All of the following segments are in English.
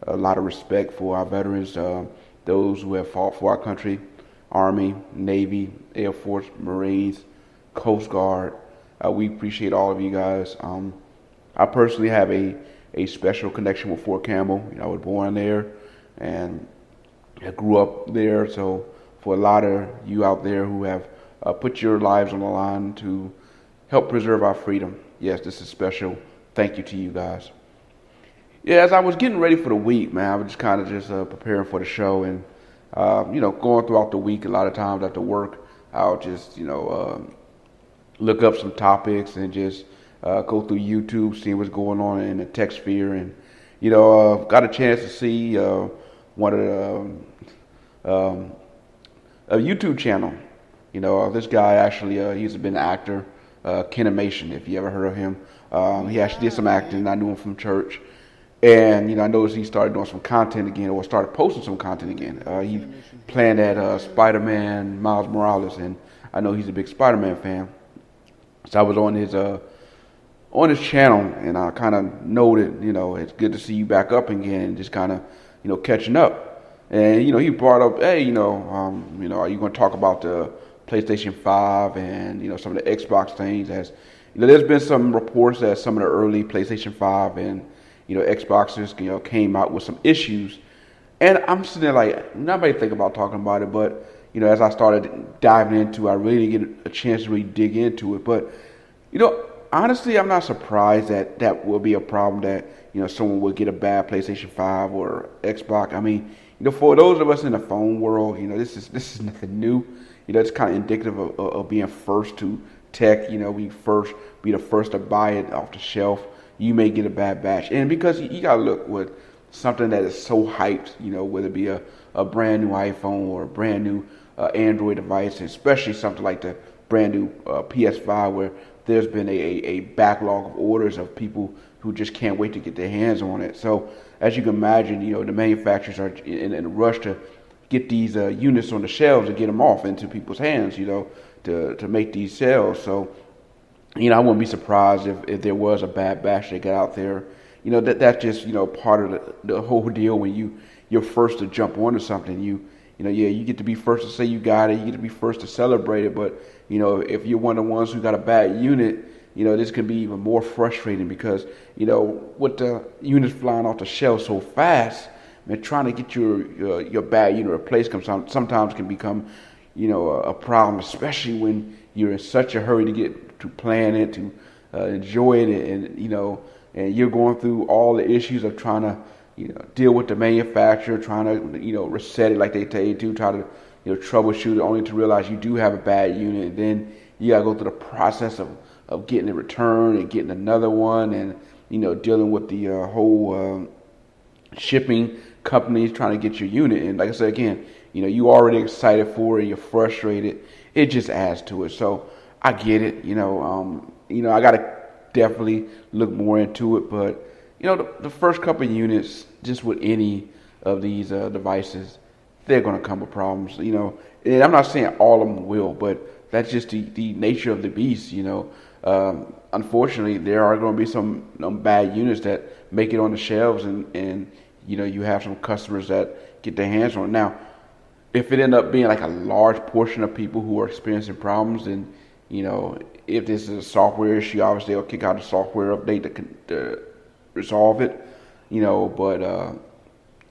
a lot of respect for our veterans, those who have fought for our country, Army, Navy, Air Force, Marines, Coast Guard. We appreciate all of you guys. I personally have a special connection with Fort Campbell. I was born there and I grew up there. So for a lot of you out there who have put your lives on the line to help preserve our freedom, yes, this is special. Thank you to you guys. Yeah, as I was getting ready for the week, man, I was just kind of just preparing for the show and, going throughout the week, a lot of times after work, I'll just, look up some topics and just go through YouTube, see what's going on in the tech sphere. And, got a chance to see one of a YouTube channel. This guy actually, he's been an actor, Kenimation, if you ever heard of him. He actually did some acting. I knew him from church. And, I noticed he started doing some content again, or started posting some content again. He playing that Spider-Man, Miles Morales, and I know he's a big Spider-Man fan. So I was on his channel, and I kind of noted, it's good to see you back up again, and just kind of, catching up. And, he brought up, hey, are you going to talk about the PlayStation 5 and, some of the Xbox things? As there's been some reports that some of the early PlayStation 5 and Xboxes, came out with some issues. And I'm sitting there like, nobody think about talking about it, but, as I started diving into it, I really didn't get a chance to really dig into it. But, honestly, I'm not surprised that that will be a problem that, someone would get a bad PlayStation 5 or Xbox. I mean, for those of us in the phone world, this is nothing new. It's kind of indicative of being first to tech, we first be the first to buy it off the shelf. You may get a bad batch. And because you got to look with something that is so hyped, whether it be a brand new iPhone or a brand new Android device, especially something like the brand new PS5, where there's been a backlog of orders of people who just can't wait to get their hands on it. So as you can imagine, the manufacturers are in a rush to get these units on the shelves and get them off into people's hands, to make these sales. So I wouldn't be surprised if there was a bad batch that got out there. That's just, part of the whole deal when you're first to jump onto something. You get to be first to say you got it. You get to be first to celebrate it. But, if you're one of the ones who got a bad unit, this can be even more frustrating because, with the units flying off the shelf so fast, man, trying to get your bad unit replaced sometimes can become, a problem, especially when you're in such a hurry to plan it, to enjoy it, and you're going through all the issues of trying to, deal with the manufacturer, trying to, reset it like they tell you to, try to, troubleshoot it, only to realize you do have a bad unit, and then you gotta go through the process of getting it returned and getting another one, and dealing with the whole shipping companies trying to get your unit. And like I said again, you already excited for it, you're frustrated. It just adds to it. So I get it. I gotta definitely look more into it. But the first couple of units, just with any of these devices, they're gonna come with problems. And I'm not saying all of them will, but that's just the nature of the beast. Unfortunately, there are going to be some bad units that make it on the shelves, and you have some customers that get their hands on it. Now, if it end up being like a large portion of people who are experiencing problems, then if this is a software issue, obviously they'll kick out a software update to resolve it. But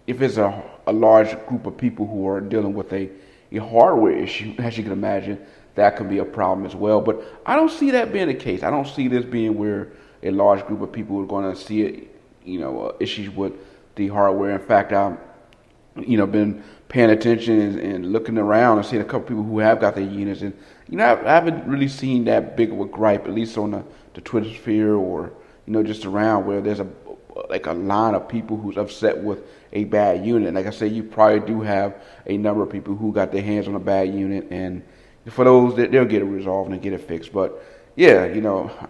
if it's a large group of people who are dealing with a hardware issue, as you can imagine, that can be a problem as well. But I don't see that being the case. I don't see this being where a large group of people are going to see it, issues with the hardware. In fact, I've been paying attention and looking around and seeing a couple people who have got their units, and I haven't really seen that big of a gripe, at least on the Twitter sphere or just around, where there's a line of people who's upset with a bad unit. And like I said, you probably do have a number of people who got their hands on a bad unit, and for those, they'll get it resolved and get it fixed. But yeah,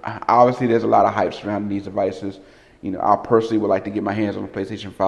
obviously there's a lot of hype surrounding these devices. I personally would like to get my hands on a PlayStation 5.